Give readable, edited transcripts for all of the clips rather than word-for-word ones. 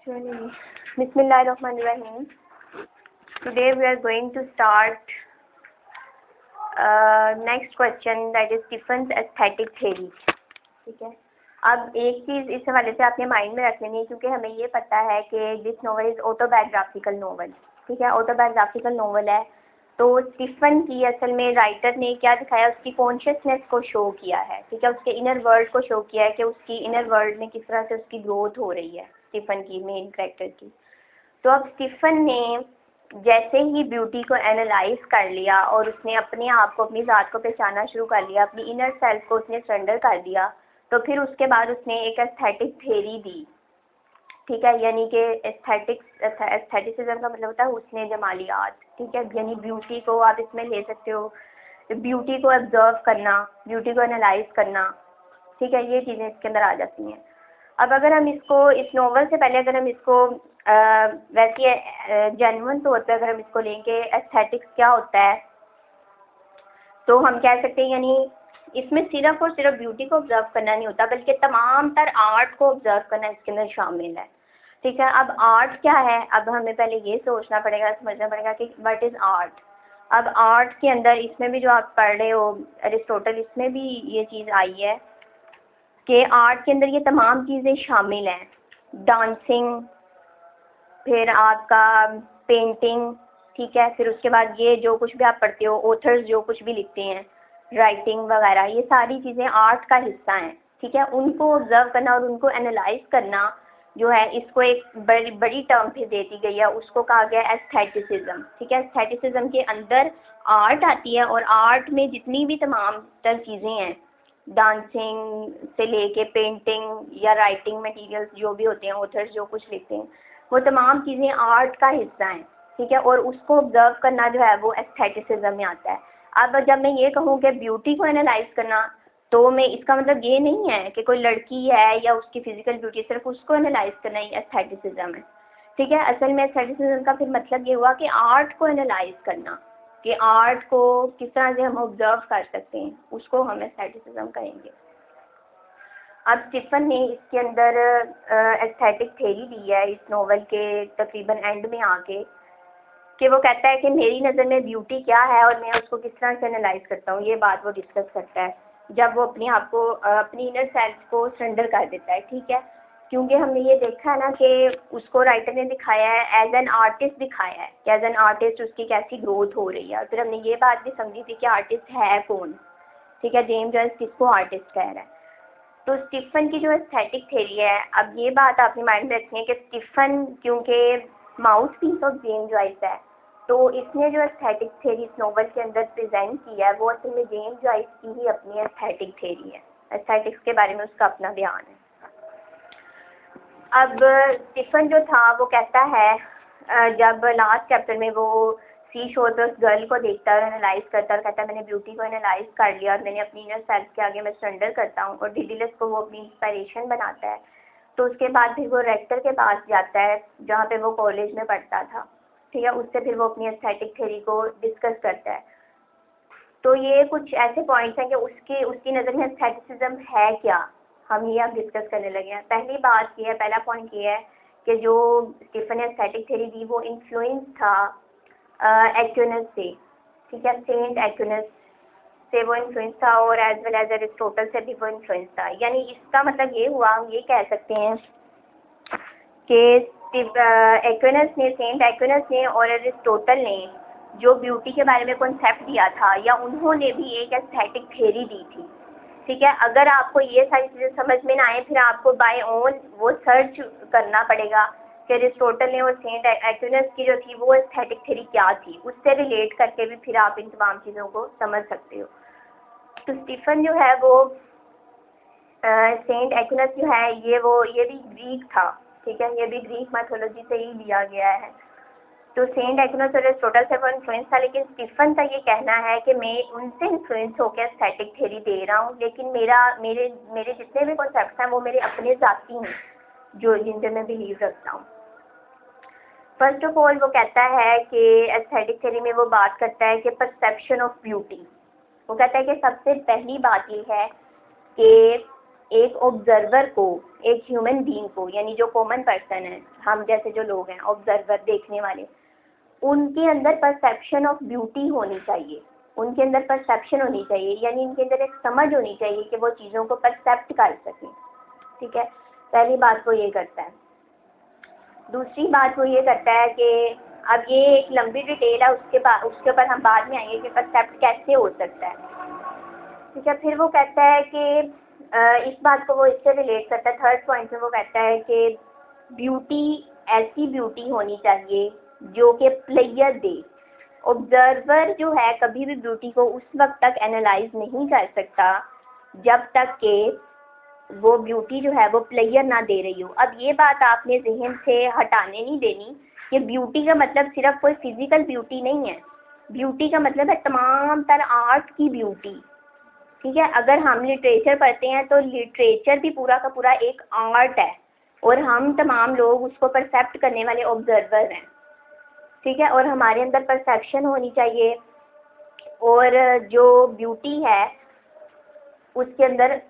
Bismillahirrahmanirrahim. Today we are going to start next question, that is Stephen's aesthetic theory. ठीक है, अब एक चीज़ इस हवाले से आपने माइंड में रख लेनी है, क्योंकि हमें ये पता है कि this novel is autobiographical novel. ठीक है, ऑटोबायोग्राफिकल नॉवल है, तो स्टीफन की असल में राइटर ने क्या दिखाया, उसकी कॉन्शियसनेस को शो किया है. ठीक है, उसके इनर वर्ल्ड को शो किया है कि उसकी इनर वर्ल्ड में किस तरह से उसकी ग्रोथ हो रही है, स्टीफन की मेन कैरेक्टर की. तो अब स्टीफन ने जैसे ही ब्यूटी को एनालाइज कर लिया और उसने अपने आप को, अपनी ज़ात को पहचानना शुरू कर लिया, अपनी इनर सेल्फ को उसने सरेंडर कर दिया, तो फिर उसके बाद उसने एक एस्थेटिक थ्योरी दी. ठीक है, यानी कि एस्थेटिसिज्म का मतलब होता है हुस्न जमालियात. ठीक है, यानी ब्यूटी को आप इसमें ले सकते हो, ब्यूटी को ऑब्जर्व करना, ब्यूटी को एनालाइज करना. ठीक है, ये चीज़ें इसके अंदर आ जाती हैं. अब अगर हम इसको, इस नॉवल से पहले अगर हम इसको वैसे जेन्युइन तौर पे अगर हम इसको लेंगे एस्थेटिक्स क्या होता है, तो हम कह सकते हैं यानी इसमें सिर्फ और सिर्फ ब्यूटी को ऑब्जर्व करना नहीं होता, बल्कि तमाम तर आर्ट को ऑब्जर्व करना इसके अंदर शामिल है. ठीक है, अब आर्ट क्या है, अब हमें पहले ये सोचना पड़ेगा, समझना पड़ेगा कि व्हाट इज़ आर्ट. अब आर्ट के अंदर इसमें भी जो आप पढ़ रहे हो अरिस्टोटल, इसमें भी ये चीज़ आई है कि आर्ट के अंदर ये तमाम चीज़ें शामिल हैं. डांसिंग, फिर आपका पेंटिंग. ठीक है, फिर उसके बाद ये जो कुछ भी आप पढ़ते हो, ऑथर्स जो कुछ भी लिखते हैं, राइटिंग वगैरह, ये सारी चीज़ें आर्ट का हिस्सा हैं. ठीक है, उनको ऑब्जर्व करना और उनको एनालाइज करना जो है, इसको एक बड़ी टर्म पे दे दी गई है, उसको कहा गया एस्थेटिसिज्म. ठीक है, एस्थेटिसिज्म के अंदर आर्ट आती है और आर्ट में जितनी भी तमाम तर चीज़ें हैं, डांसिंग से लेके पेंटिंग या राइटिंग मटेरियल्स जो भी होते हैं, ऑथर्स जो कुछ लिखते हैं, वो तमाम चीज़ें आर्ट का हिस्सा हैं. ठीक है, और उसको ऑब्जर्व करना जो है वो एस्थेटिसिज्म में आता है. अब जब मैं ये कहूँ कि ब्यूटी को एनालाइज करना, तो मैं इसका मतलब ये नहीं है कि कोई लड़की है या उसकी फिजिकल ब्यूटी, सिर्फ उसको एनालाइज करना ही एस्थेटिसिज्म है. ठीक है, असल में एस्थेटिसिज्म का फिर मतलब ये हुआ कि आर्ट को एनालाइज करना, कि आर्ट को किस तरह से हम ऑब्जर्व कर सकते हैं, उसको हम एस्थेटिसिज्म कहेंगे. अब स्टीफन ने इसके अंदर एस्थेटिक थ्योरी दी है इस नॉवल के तकरीबन एंड में आके, कि वो कहता है कि मेरी नज़र में ब्यूटी क्या है और मैं उसको किस तरह से एनालाइज करता हूँ. ये बात वो डिस्कस करता है जब वो अपने आप को, अपनी इनर सेल्फ को सरेंडर कर देता है. ठीक है, क्योंकि हमने ये देखा है ना कि उसको राइटर ने दिखाया है एज एन आर्टिस्ट, दिखाया है कि एज एन आर्टिस्ट उसकी कैसी ग्रोथ हो रही है. और फिर हमने ये बात भी समझी थी कि आर्टिस्ट है कौन. ठीक है, जेम्स जॉयस किसको आर्टिस्ट कह रहा है. तो स्टीफन की जो एस्थेटिक थ्योरी है, अब ये बात आपने माइंड में रखनी है कि स्टीफन क्योंकि mouthpiece of James Joyce है, तो इसने जो एस्थेटिक थ्योरी इस नॉवल के अंदर प्रेजेंट किया है, वो असल में जेम्स जॉयस की ही अपनी एस्थेटिक थ्योरी है. एस्थेटिक्स के बारे में उसका अपना बयान है. अब स्टीफन जो था वो कहता है, जब लास्ट चैप्टर में वो सी शोर पर उस गर्ल को देखता है और एनालाइज करता है और कहता है मैंने ब्यूटी को एनालाइज कर लिया और मैंने अपनी इनर सेल्फ के आगे मैं सरेंडर करता हूँ, और डिडिलस को वो अपनी इंस्पायरेशन बनाता है. तो उसके बाद फिर वो रेक्टर के पास जाता है जहाँ पे वो कॉलेज में पढ़ता था. ठीक है, उससे फिर वो अपनी एस्थेटिक थ्योरी को डिस्कस करता है. तो ये कुछ ऐसे पॉइंट्स हैं कि उसकी नज़र में एस्थेटिसिज्म है क्या, हम ये अब डिस्कस करने लगे हैं. पहली बात ये है, पहला पॉइंट ये है कि जो स्टीफन ने एस्थेटिक थ्योरी दी वो इन्फ्लुएंस था एक्विनस से. ठीक है, सेंट एक्विनस से वो इन्फ्लुएंस था, और एज वेल एज एरिस्टोटल से भी वो इन्फ्लुएंस था. यानी इसका मतलब ये हुआ, हम ये कह सकते हैं कि एक्विनस ने, सेंट एक्विनस ने और एरिस्टोटल ने जो ब्यूटी के बारे में कॉन्सेप्ट दिया था, या उन्होंने भी एक एस्थेटिक थ्योरी दी थी. ठीक है, अगर आपको ये सारी चीज़ें समझ में ना आए, फिर आपको बाय ओन वो सर्च करना पड़ेगा कि एरिस्टोटल ने और सेंट एक्विनस की जो थी वो एस्थेटिक थ्योरी क्या थी, उससे रिलेट करके भी फिर आप इन तमाम चीज़ों को समझ सकते हो. तो स्टीफन जो है वो, सेंट एक्विनस जो है ये भी ग्रीक था. ठीक है, ये भी ग्रीक मैथोलॉजी से ही लिया गया है. तो सेंट एक्विनस और एरिस्टोटल से वो इन्फ्लुएंस था, लेकिन स्टीफन का ये कहना है कि मैं उनसे इन्फ्लुएंस होकर एस्थेटिक थ्योरी दे रहा हूँ, लेकिन मेरे जितने भी कॉन्सेप्ट्स हैं वो मेरे अपने ज़ाती हैं, जो जिन पे मैं बिलीव रखता हूँ. फर्स्ट ऑफ ऑल वो कहता है कि एस्थेटिक थ्योरी में वो बात करता है कि परसेप्शन ऑफ ब्यूटी. वो कहता है कि सबसे पहली बात ये है कि एक ऑब्जर्वर को, एक ह्यूमन बीइंग को, यानी जो कॉमन पर्सन है, हम जैसे जो लोग हैं ऑब्जर्वर देखने वाले, उनके अंदर परसेप्शन ऑफ ब्यूटी होनी चाहिए, उनके अंदर परसेप्शन होनी चाहिए, यानी उनके अंदर एक समझ होनी चाहिए कि वो चीज़ों को परसेप्ट कर सकें। ठीक है, पहली बात वो ये करता है। दूसरी बात वो ये करता है कि अब ये एक लंबी डिटेल है, उसके ऊपर हम बाद में आएंगे कि परसेप्ट कैसे हो सकता है। ठीक है, फिर वो कहता है कि इस बात को वो इससे रिलेट करता है, थर्ड पॉइंट में वो कहता है कि ब्यूटी ऐसी ब्यूटी होनी चाहिए जो कि प्लेयर दे। ऑब्जर्वर जो है कभी भी ब्यूटी को उस वक्त तक एनालाइज नहीं कर सकता जब तक कि वो ब्यूटी जो है वो प्लेयर ना दे रही हो। अब ये बात आपने जहन से हटाने नहीं देनी कि ब्यूटी का मतलब सिर्फ कोई फिजिकल ब्यूटी नहीं है, ब्यूटी का मतलब है तमाम तर आर्ट की ब्यूटी। ठीक है, अगर हम लिटरेचर पढ़ते हैं तो लिटरेचर भी पूरा का पूरा एक आर्ट है और हम तमाम लोग उसको परसेप्ट करने वाले ऑब्जर्वर हैं। ठीक है, और हमारे अंदर परसेप्शन होनी चाहिए और जो ब्यूटी है उसके अंदर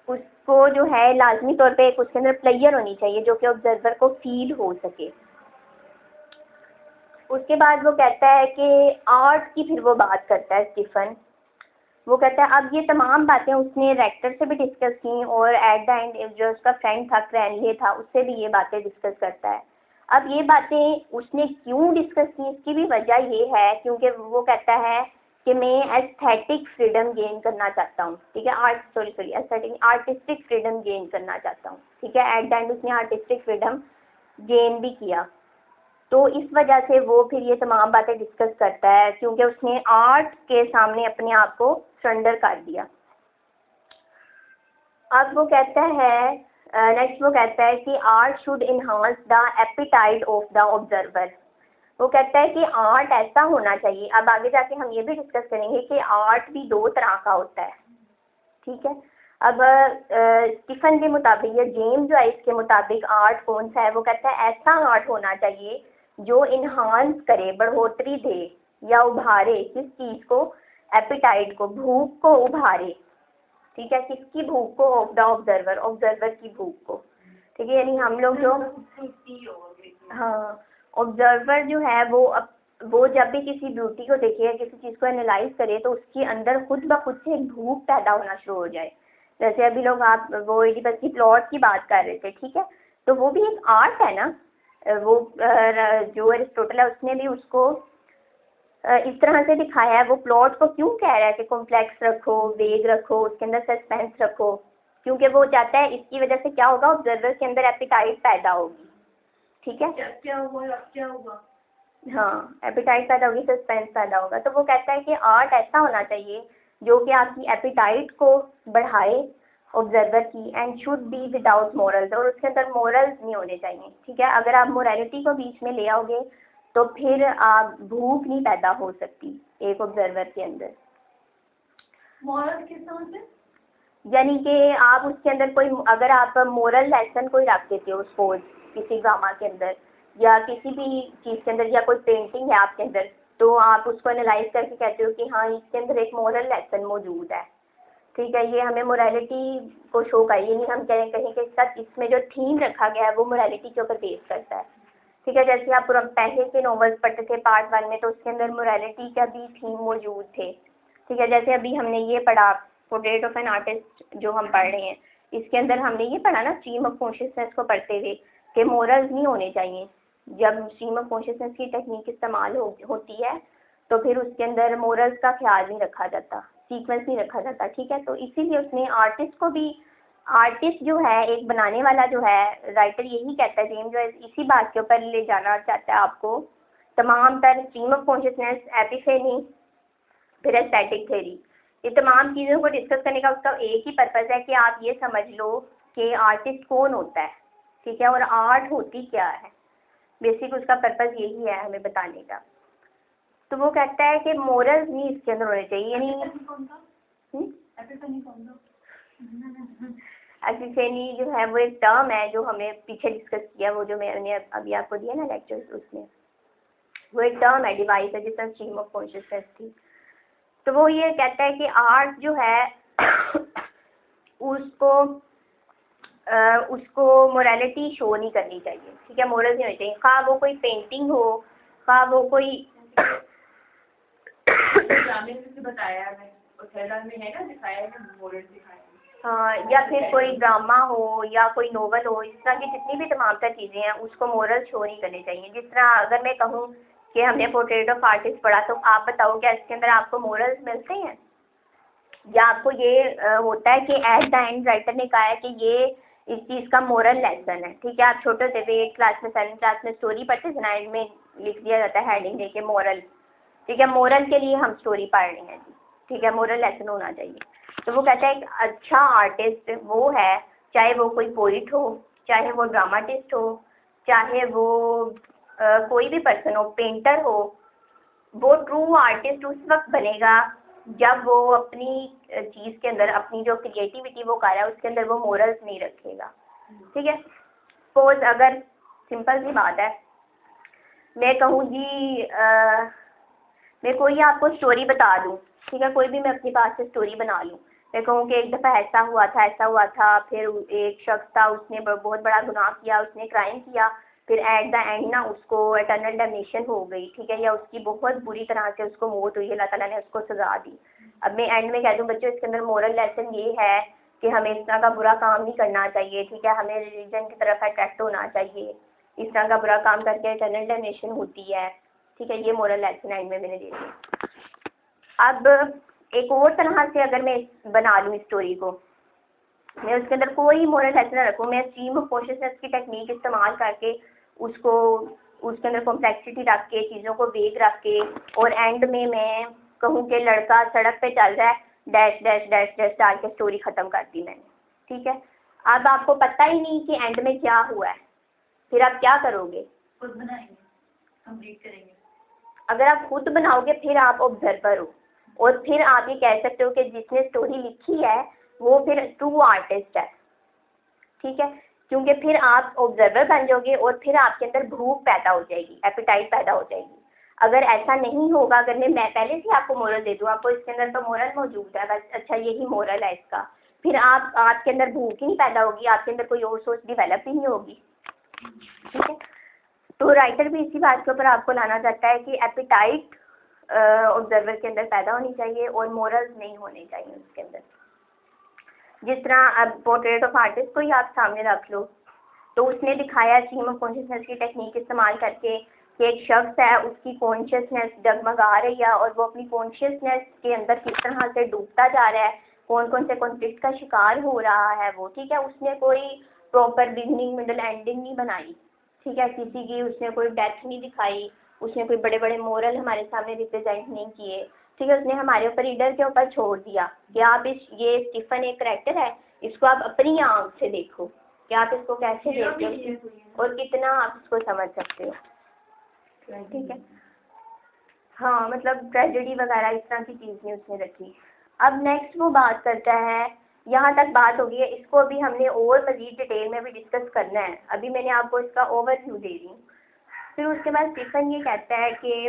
उसको जो है लाजमी तौर पे एक उसके अंदर प्लेयर होनी चाहिए जो कि ऑब्जर्वर को फील हो सके। उसके बाद वो कहता है कि आर्ट की फिर वो बात करता है स्टीफन। वो कहता है अब ये तमाम बातें उसने रेक्टर से भी डिस्कस की और एट द एंड जो उसका फ्रेंड था क्रैनले था उससे भी ये बातें डिस्कस करता है। अब ये बातें उसने क्यों डिस्कस की, इसकी भी वजह ये है क्योंकि वो कहता है कि मैं एस्थेटिक फ्रीडम गेन करना चाहता हूँ। ठीक है, आर्टिस्टिक फ्रीडम गेन करना चाहता हूँ। ठीक है, एट द एंड उसने आर्टिस्टिक फ्रीडम गेन भी किया। तो इस वजह से वो फिर ये तमाम बातें डिस्कस करता है क्योंकि उसने आर्ट के सामने अपने आप को सरेंडर कर दिया। अब वो कहता है नेक्स्ट वो कहता है कि art should enhance the appetite of the observer. वो कहता है कि आर्ट ऐसा होना चाहिए। अब आगे जाके हम ये भी डिस्कस करेंगे कि आर्ट भी दो तरह का होता है। ठीक है, अब स्टीफन के मुताबिक या जेम्स जॉइस के मुताबिक आर्ट कौन सा है, वो कहता है ऐसा आर्ट होना चाहिए जो इन्हांस करे, बढ़ोतरी दे या उभारे किस चीज़ को, एपिटाइट को, भूख को उभारे। ठीक है, किसकी भूख को, ऑफ द ऑब्जर्वर, ऑब्जर्वर की भूख को। ठीक है, यानी हम लोग जो हाँ ऑब्जर्वर जो है वो जब भी किसी ब्यूटी को देखे या किसी चीज़ को एनालाइज करे तो उसके अंदर खुद ब खुद से एक भूख पैदा होना शुरू हो जाए। जैसे अभी लोग आप वो इडिपस की प्लॉट की बात कर रहे थे। ठीक है, तो वो भी एक आर्ट है ना। वो जो एरिस्टोटल है उसने भी उसको इस तरह से दिखाया है। वो प्लॉट को क्यों कह रहा है कि कॉम्प्लेक्स रखो, वेग रखो, उसके अंदर सस्पेंस रखो, क्योंकि वो चाहता है इसकी वजह से क्या होगा, ऑब्जर्वर के अंदर एपिटाइट पैदा होगी। ठीक है, क्या हुआ, क्या हुआ, हाँ एपिटाइट पैदा होगी, सस्पेंस पैदा होगा। तो वो कहता है कि आर्ट ऐसा होना चाहिए जो कि आपकी एपिटाइट को बढ़ाए ऑब्जर्वर की, and should be without morals, और उसके अंदर मॉरल्स नहीं होने चाहिए। ठीक है, अगर आप मोरालिटी को बीच में ले आओगे तो फिर आप भूख नहीं पैदा हो सकती एक ऑब्जर्वर के अंदर। मॉरल किस तरह से, यानी कि आप उसके अंदर कोई, अगर आप मोरल लेसन कोई रख देते हो सपोज किसी ड्रामा के अंदर या किसी भी चीज़ के अंदर, या कोई पेंटिंग है आपके अंदर, तो आप उसको एनालाइज करके कहते हो कि हाँ इसके अंदर एक मोरल लेसन मौजूद है। ठीक है, ये हमें मोरालिटी को शो कर, ये नहीं हम कहें कि सच इसमें जो थीम रखा गया है वो मोरालिटी के ऊपर बेस करता है। ठीक है, जैसे आप पहले के नॉवेल्स पढ़ते थे पार्ट 1 में तो उसके अंदर मोरालिटी का भी थीम मौजूद थे। ठीक है, जैसे अभी हमने ये पढ़ा पोर्ट्रेट ऑफ एन आर्टिस्ट जो हम पढ़ रहे हैं, इसके अंदर हमने ये पढ़ा ना स्ट्रीम ऑफ कॉन्शियसनेस को पढ़ते हुए कि मोरल्स नहीं होने चाहिए। जब स्ट्रीम ऑफ कॉन्शियसनेस की टेक्निक इस्तेमाल होती है तो फिर उसके अंदर मोरल्स का ख्याल नहीं रखा जाता, सीक्वेंस नहीं रखा जाता। ठीक है, तो इसीलिए उसने आर्टिस्ट को भी, आर्टिस्ट जो है एक बनाने वाला जो है राइटर, यही कहता है जेम्स जॉइस इसी बात के ऊपर ले जाना चाहता है आपको, तमाम तर स्ट्रीम ऑफ कॉन्शियसनेस, एपिफेनी, फिर एस्थेटिक थ्योरी, ये तमाम चीज़ों को डिस्कस करने का उसका एक ही पर्पज़ है कि आप ये समझ लो कि आर्टिस्ट कौन होता है। ठीक है, और आर्ट होती क्या है, बेसिक उसका पर्पज़ यही है हमें बताने का। तो वो कहता है कि मोरल्स नहीं इसके अंदर होने चाहिए, यानी एपिफेनी जो है वो एक टर्म है जो हमें पीछे डिस्कस किया, वो जो मैंने अभी आपको दिया ना लेक्चर्स, उसमें वो एक टर्म है, डिवाइस है जिसमें स्ट्रीम ऑफ कॉन्शियसनेस थी। तो वो ये कहता है कि आर्ट जो है उसको मोरालिटी शो नहीं करनी चाहिए, ठीक है, मोरल नहीं होनी चाहिए, खा वो कोई पेंटिंग हो, खा वो कोई बताया है में है ना, दिखाया है मोरल दिखाया, हाँ, या फिर कोई ड्रामा हो या कोई नोवेल हो, इस तरह की जितनी भी तमाम तर चीज़ें हैं उसको मोरल शो नहीं करनी चाहिए। जिस तरह अगर मैं कहूँ कि हमने पोर्ट्रेट ऑफ आर्टिस्ट पढ़ा, तो आप बताओ क्या इसके अंदर आपको मोरल्स मिलते हैं, या आपको ये होता है कि एट द एंड राइटर ने कहा है कि ये इस चीज़ का मोरल लेसन है, ठीक है। आप छोटे होते हुए 8 क्लास में 7 क्लास में स्टोरी पढ़ते थे ना, एंड में लिख दिया जाता है हेडिंग देके मोरल, ठीक है, मोरल के लिए हम स्टोरी पढ़ रहे हैं जी, ठीक है, मोरल लेसन होना चाहिए। तो वो कहता है एक अच्छा आर्टिस्ट वो है, चाहे वो कोई पोइट हो, चाहे वो ड्रामाटिस्ट हो, चाहे वो कोई भी पर्सन हो, पेंटर हो, वो ट्रू आर्टिस्ट उस वक्त बनेगा जब वो अपनी चीज़ के अंदर अपनी जो क्रिएटिविटी वो कर रहा है उसके अंदर वो मोरल्स नहीं रखेगा, ठीक है। सपोज अगर सिंपल सी बात है, मैं कहूँ जी मैं कोई आपको स्टोरी बता दूँ, ठीक है, कोई भी मैं अपने पास से स्टोरी बना लूँ, मैं कहूँ कि एक दफ़ा ऐसा हुआ था, फिर एक शख्स था, उसने बहुत बड़ा गुनाह किया, उसने क्राइम किया, फिर एट द एंड ना उसको एटर्नल डैमेनेशन हो गई, ठीक है, या उसकी बहुत बुरी तरह से उसको मौत हुई, अल्लाह ताला ने उसको सज़ा दी। अब मैं एंड में कह दूँ बच्चों इसके अंदर मोरल लेसन ये है कि हमें इस तरह का बुरा काम नहीं करना चाहिए, ठीक है, हमें रिलीजन की तरफ अट्रैक्ट होना चाहिए, इस तरह का बुरा काम करके एटर्नल डैमेनेशन होती है, ठीक है, ये मोरल लेसन एंड में मैंने दे दिया। अब एक और तरह से अगर मैं बना लूँ स्टोरी को, मैं उसके अंदर कोई मोरल लेसन न रखूँ, मैं स्ट्रीम ऑफ कॉन्शियसनेस की टेक्निक इस्तेमाल करके उसको उसके अंदर कॉम्प्लेक्सिटी रख के, चीज़ों को वेग रख के, और एंड में मैं कहूँ कि लड़का सड़क पे चल रहा है, डैश डैश डैश डैश डाल के स्टोरी ख़त्म कर दी मैंने, ठीक है। अब आपको पता ही नहीं कि एंड में क्या हुआ है, फिर आप क्या करोगे? खुद बनाएंगे, कंप्लीट करेंगे। अगर आप खुद बनाओगे फिर आप ऑब्जर्वर हो, और फिर आप ये कह सकते हो कि जिसने स्टोरी लिखी है वो फिर ट्रू आर्टिस्ट है, ठीक है, क्योंकि फिर आप ऑब्जर्वर बन जाओगे और फिर आपके अंदर भूख पैदा हो जाएगी, एपिटाइट पैदा हो जाएगी। अगर ऐसा नहीं होगा, अगर मैं पहले से आपको मोरल दे दूँ, आपको इसके अंदर तो मोरल मौजूद है, बस अच्छा यही मोरल है इसका, फिर आपके अंदर भूख ही नहीं पैदा होगी, आपके अंदर कोई और सोच डिवेलप ही नहीं होगी, ठीक है। तो राइटर भी इसी बात के ऊपर आपको लाना चाहता है कि एपिटाइट ऑब्जर्वर के अंदर पैदा होनी चाहिए और मोरल्स नहीं होने चाहिए उसके अंदर। जिस तरह अब पोर्ट्रेट ऑफ आर्टिस्ट को ही आप सामने रख लो, तो उसने दिखाया स्ट्रीम ऑफ कॉन्शियसनेस की टेक्निक इस्तेमाल करके कि एक शख्स है, उसकी कॉन्शियसनेस डगमगा रही है और वो अपनी कॉन्शियसनेस के अंदर किस तरह से डूबता जा रहा है, कौन कौन से कॉन्फ्लिक्ट का शिकार हो रहा है वो, ठीक है। उसने कोई प्रॉपर बिगनिंग मिडल एंडिंग नहीं बनाई, ठीक है, किसी की उसने कोई डेथ नहीं दिखाई, उसने कोई बड़े बड़े मोरल हमारे सामने रिप्रेजेंट नहीं किए, ठीक है। उसने हमारे ऊपर रीडर के ऊपर छोड़ दिया कि आप ये स्टीफन एक करैक्टर है, इसको आप अपनी आँख से देखो कि आप इसको कैसे देखते हो और कितना आप इसको समझ सकते हो, ठीक है। हाँ, मतलब ट्रेजेडी वगैरह इस तरह की चीज़ नहीं उसने रखी। अब नेक्स्ट वो बात करता है, यहाँ तक बात होगी है, इसको अभी हमने और मज़ीद डिटेल में भी डिस्कस करना है, अभी मैंने आपको इसका ओवरव्यू दे दी। फिर उसके बाद स्टीफन ये कहता है कि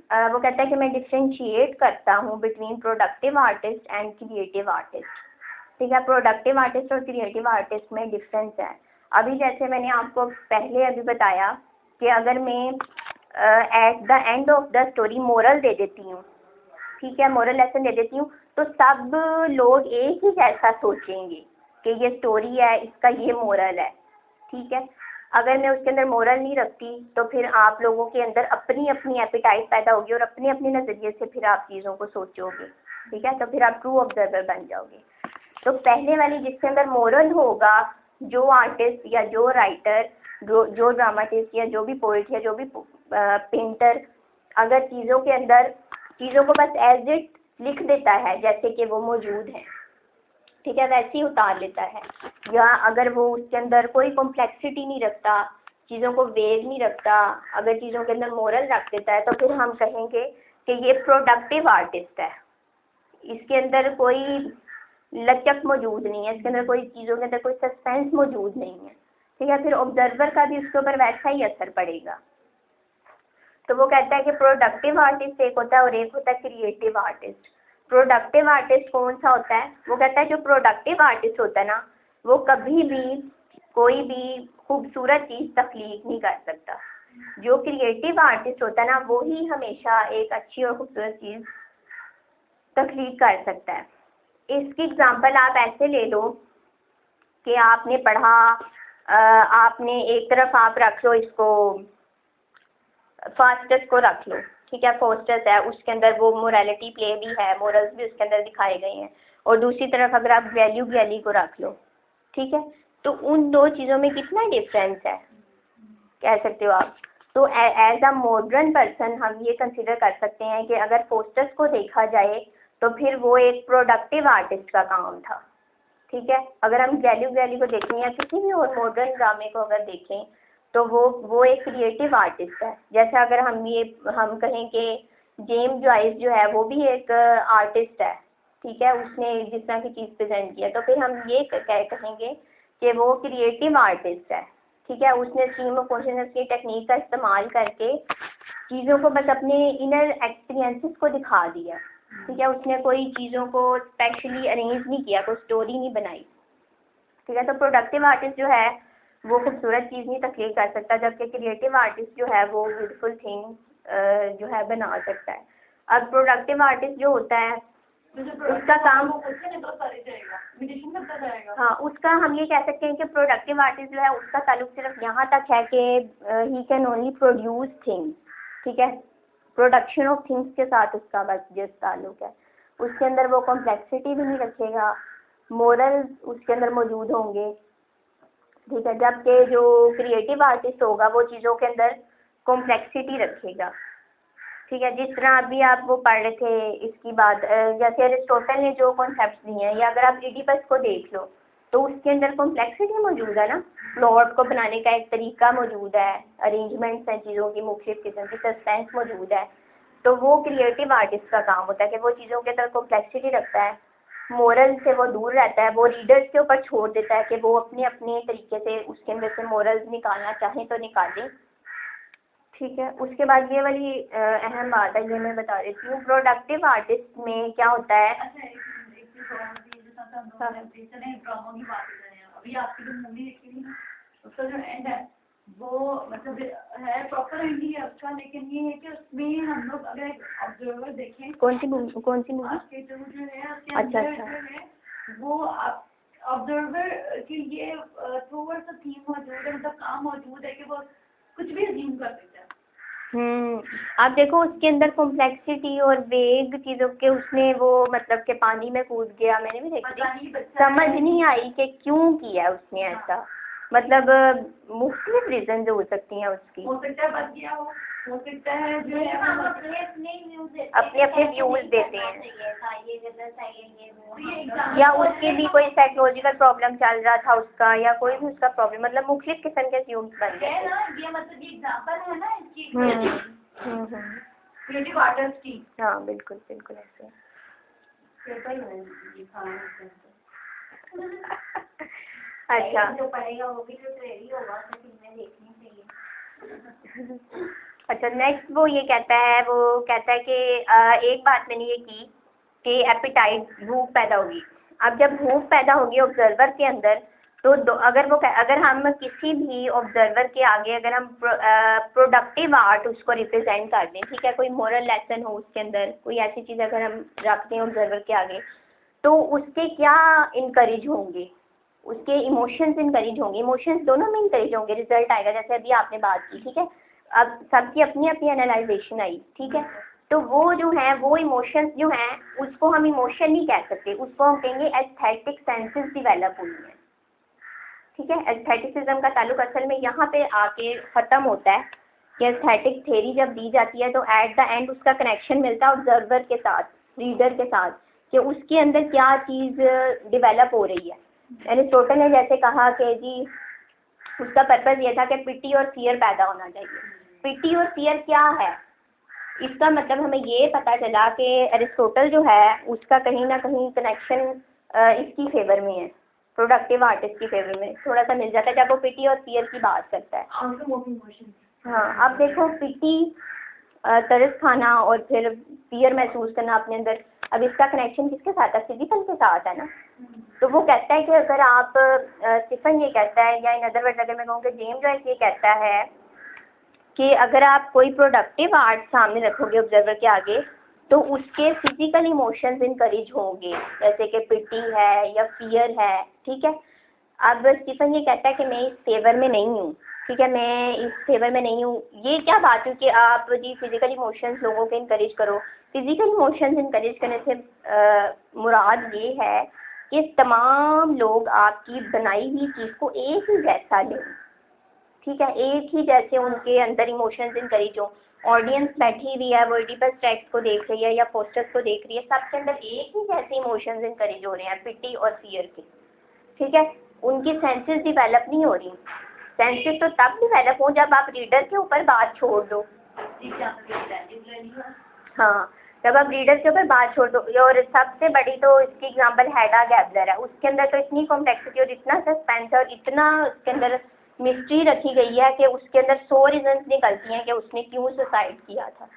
वो कहता है कि मैं डिफ्रेंशिएट करता हूँ between productive artist and creative artist, ठीक है। प्रोडक्टिव आर्टिस्ट और क्रिएटिव आर्टिस्ट में डिफरेंस है। अभी जैसे मैंने आपको पहले अभी बताया कि अगर मैं at the end of the story moral दे देती हूँ, ठीक है, मोरल लेसन दे देती हूँ, तो सब लोग एक ही जैसा सोचेंगे कि ये स्टोरी है, इसका ये मोरल है, ठीक है। अगर मैं उसके अंदर मोरल नहीं रखती तो फिर आप लोगों के अंदर अपनी अपनी एपिटाइट पैदा होगी और अपने अपने नज़रिए से फिर आप चीज़ों को सोचोगे, ठीक है, तो फिर आप ट्रू ऑब्जर्वर बन जाओगे। तो पहले वाली जिसके अंदर मोरल होगा, जो आर्टिस्ट या जो राइटर, जो ड्रामाटिस्ट या जो भी पोइट या जो भी पेंटर अगर चीज़ों के अंदर चीज़ों को बस एज इट लिख देता है जैसे कि वो मौजूद है, ठीक है, वैसे ही उतार लेता है, या अगर वो उसके अंदर कोई कॉम्प्लेक्सिटी नहीं रखता, चीज़ों को वेग नहीं रखता, अगर चीज़ों के अंदर मोरल रख देता है, तो फिर हम कहेंगे कि ये प्रोडक्टिव आर्टिस्ट है, इसके अंदर कोई लचक मौजूद नहीं है, इसके अंदर कोई चीज़ों के अंदर कोई सस्पेंस मौजूद नहीं है, ठीक है। फिर ऑब्जर्वर का भी उसके ऊपर वैसा ही असर पड़ेगा। तो वो कहता है कि प्रोडक्टिव आर्टिस्ट एक होता है और एक होता है क्रिएटिव आर्टिस्ट। प्रोडक्टिव आर्टिस्ट कौन सा होता है? वो कहता है जो प्रोडक्टिव आर्टिस्ट होता है ना, वो कभी भी कोई भी खूबसूरत चीज़ तख्लीक नहीं कर सकता। जो क्रिएटिव आर्टिस्ट होता है ना, वो ही हमेशा एक अच्छी और खूबसूरत चीज़ तख्लीक कर सकता है। इसकी एग्जांपल आप ऐसे ले लो कि आपने पढ़ा, आपने एक तरफ आप रख लो इसको, फास्टस को रख लो, ठीक है, फास्टस है, उसके अंदर वो मोरालिटी प्ले भी है, मोरल्स भी उसके अंदर दिखाए गए हैं। और दूसरी तरफ अगर आप वैल्यू वैली को रख लो, ठीक है, तो उन दो चीज़ों में कितना डिफरेंस है, कह सकते हो आप। तो एज अ मॉडर्न पर्सन हम ये कंसिडर कर सकते हैं कि अगर फास्टस को देखा जाए तो फिर वो एक प्रोडक्टिव आर्टिस्ट का काम था, ठीक है। अगर हम वैल्यू वैली को देखें या किसी भी और मॉडर्न ड्रामे को अगर देखें तो वो एक क्रिएटिव आर्टिस्ट है। जैसे अगर हम कहें कि जेम्स जॉइस जो है वो भी एक आर्टिस्ट है, ठीक है, उसने जिस तरह की चीज़ प्रेजेंट किया, तो फिर हम ये कहेंगे कि वो क्रिएटिव आर्टिस्ट है, ठीक है। उसने स्ट्रीम ऑफ कॉन्शियसनेस की टेक्निक का इस्तेमाल करके चीज़ों को बस अपने इनर एक्सपीरियंसेस को दिखा दिया, ठीक है। उसने कोई चीज़ों को स्पेशली अरेंज नहीं किया, कोई स्टोरी नहीं बनाई, ठीक है। तो प्रोडक्टिव आर्टिस्ट जो है वो खूबसूरत चीज़ नहीं तख्लीक कर सकता, जबकि क्रिएटिव आर्टिस्ट जो है वो ब्यूटीफुल थिंग जो है बना सकता है। अब प्रोडक्टिव आर्टिस्ट जो होता है उसका काम, हाँ, उसका हम ये कह सकते हैं कि प्रोडक्टिव आर्टिस्ट जो है उसका ताल्लुक सिर्फ यहाँ तक है कि he can only produce things, ठीक है। प्रोडक्शन ऑफ थिंग्स के साथ उसका बस जिस ताल्लुक है, उसके अंदर वो कॉम्प्लेक्सिटी भी नहीं रखेगा, मोरल्स उसके अंदर मौजूद होंगे, ठीक है। जबकि जो क्रिएटिव आर्टिस्ट होगा वो चीज़ों के अंदर कॉम्प्लेक्सिटी रखेगा, ठीक है। जिस तरह अभी आप वो पढ़ रहे थे इसकी बात, जैसे अरिस्टोटल ने जो कॉन्सेप्ट्स दिए हैं, या अगर आप इडिपस को देख लो तो उसके अंदर कॉम्प्लेक्सिटी मौजूद है ना, प्लॉट को बनाने का एक तरीका मौजूद है, अरेंजमेंट्स हैं चीज़ों की, मुख्तलिफ किस्म की सस्पेंस मौजूद है। तो वो क्रिएटिव आर्टिस्ट का काम होता है कि वो चीज़ों के अंदर कॉम्प्लेक्सिटी रखता है, मोरल से वो दूर रहता है, वो रीडर्स के ऊपर छोड़ देता है कि वो अपने अपने तरीके से उसके अंदर से मोरल्स निकालना चाहें तो निकालें, ठीक है। उसके बाद ये वाली अहम बात है, ये मैं बता देती हूँ, प्रोडक्टिव आर्टिस्ट में क्या होता है। अभी आपकी जो मूवी देखी थी ना, उसका जो एंड है वो मतलब है प्रॉपर एंड ही है उसका, लेकिन ये है कि उसमें हम लोग अगर ऑब्जर्वर देखें, कौन सी मूवी? आपके जो है अच्छा जो है वो ऑब्जर्वर की ये टूवर्ड्स थीम मौजूद है, मतलब काम मौजूद है कि वो कुछ भी अज्यूम कर देता है। आप देखो उसके अंदर कॉम्प्लेक्सिटी और वेग चीज़ों के, उसने वो मतलब कि पानी में कूद गया, मैंने भी देखी थी, समझ नहीं आई कि क्यों किया उसने ऐसा, मतलब मुख्तलिफ रीजन हो सकती हैं उसकी, हो सकता है बच गया हो सकता है जो है अपने अपने व्यूज देते हैं, या उसकी भी कोई साइकोलॉजिकल प्रॉब्लम चल रहा था उसका, या कोई भी उसका प्रॉब्लम, मतलब मुख्तलिफ किस्म के व्यूज बन गए ना, ये मतलब ये एग्जांपल है ना इसकी क्रिएटिव आर्टिस्ट की। हाँ बिल्कुल बिल्कुल ऐसे। अच्छा, जो पढ़ेगा वो भी तो रेडी होगा तो फिल्में देखनी चाहिए। अच्छा, नेक्स्ट वो ये कहता है कि एक बात मैंने ये की कि एपिटाइट, भूख पैदा होगी। अब जब भूख पैदा होगी ऑब्जर्वर के अंदर, तो अगर हम किसी भी ऑब्जर्वर के आगे अगर हम प्रोडक्टिव आर्ट उसको रिप्रेजेंट कर दें, ठीक है, कोई मोरल लेसन हो उसके अंदर, कोई ऐसी चीज़ अगर हम रखते हैं ऑब्जर्वर के आगे, तो उसके क्या इनकरेज होंगे, उसके इमोशंस इनकरेज होंगे, इमोशंस दोनों में इनकरेज होंगे, रिजल्ट आएगा। जैसे अभी आपने बात की, ठीक है, अब सबकी अपनी अपनी एनालाइजेशन आई, ठीक है, तो वो जो है वो इमोशंस जो हैं उसको हम इमोशन नहीं कह सकते, उसको हम कहेंगे एस्थेटिक सेंसेस डेवलप हुई हैं, ठीक है। एस्थेटिसिज्म का ताल्लुक असल में यहाँ पे आके ख़त्म होता है कि एस्थेटिक थ्योरी जब दी जाती है तो एट द एंड उसका कनेक्शन मिलता है ऑब्जर्वर के साथ, रीडर के साथ, कि उसके अंदर क्या चीज़ डेवलप हो रही है। एरिस्टोटल ने जैसे कहा कि जी उसका पर्पज़ ये था कि पिटी और फियर पैदा होना चाहिए। पिटी और फियर क्या है, इसका मतलब हमें ये पता चला कि एरिस्टोटल जो है उसका कहीं ना कहीं कनेक्शन इसकी फेवर में है, प्रोडक्टिव आर्टिस्ट की फेवर में थोड़ा सा मिल जाता है जब वो पिटी और फियर की बात करता है। हाँ, अब देखो पिटी तरस खाना और फिर फियर महसूस करना अपने अंदर, अब इसका कनेक्शन किसके साथ है, फिजिकल के साथ है ना। तो वो कहता है कि अगर आप स्टीफन ये कहता है, या इन अदर वर्ड्स अगर मैं कहूँ कि जेम्स जॉयस ये कहता है कि अगर आप कोई प्रोडक्टिव आर्ट सामने रखोगे ऑब्जर्वर के आगे तो उसके फिजिकल इमोशंस इनकरेज होंगे, जैसे कि पिटी है या फियर है, ठीक है। अब स्टीफन ये कहता है कि मैं इस फेवर में नहीं हूँ, ठीक है, मैं इस फेवर में नहीं हूँ। ये क्या बात है कि आप जी फिजिकल इमोशंस लोगों को इनकरेज करो। फिजिकल इमोशंस इनकरेज करने से मुराद ये है कि तमाम लोग आपकी बनाई हुई चीज़ को एक ही जैसा लें, ठीक है, एक ही जैसे उनके अंदर इमोशंस इनकरेज हो। ऑडियंस बैठी हुई है, वो एडिपस टेक्स्ट को देख रही है या पोस्टर्स को देख रही है, सबके अंदर एक ही जैसे इमोशंस इनकरेज हो रहे हैं, पिटी और फियर के, ठीक है। उनकी सेंसेस डेवलप नहीं हो रही। सेंसेस तो तब डेवलप हो जब आप रीडर के ऊपर बात छोड़ दो। हाँ, जब आप रीडर के ऊपर बात छोड़ दो। और सबसे बड़ी तो इसकी एग्जांपल हैडा गैबलर है। उसके अंदर तो इतनी कॉम्प्लेक्सिटी और इतना सस्पेंस और इतना उसके अंदर मिस्ट्री रखी गई है कि उसके अंदर 100 रीजंस निकलती हैं कि उसने क्यों सुसाइड किया था।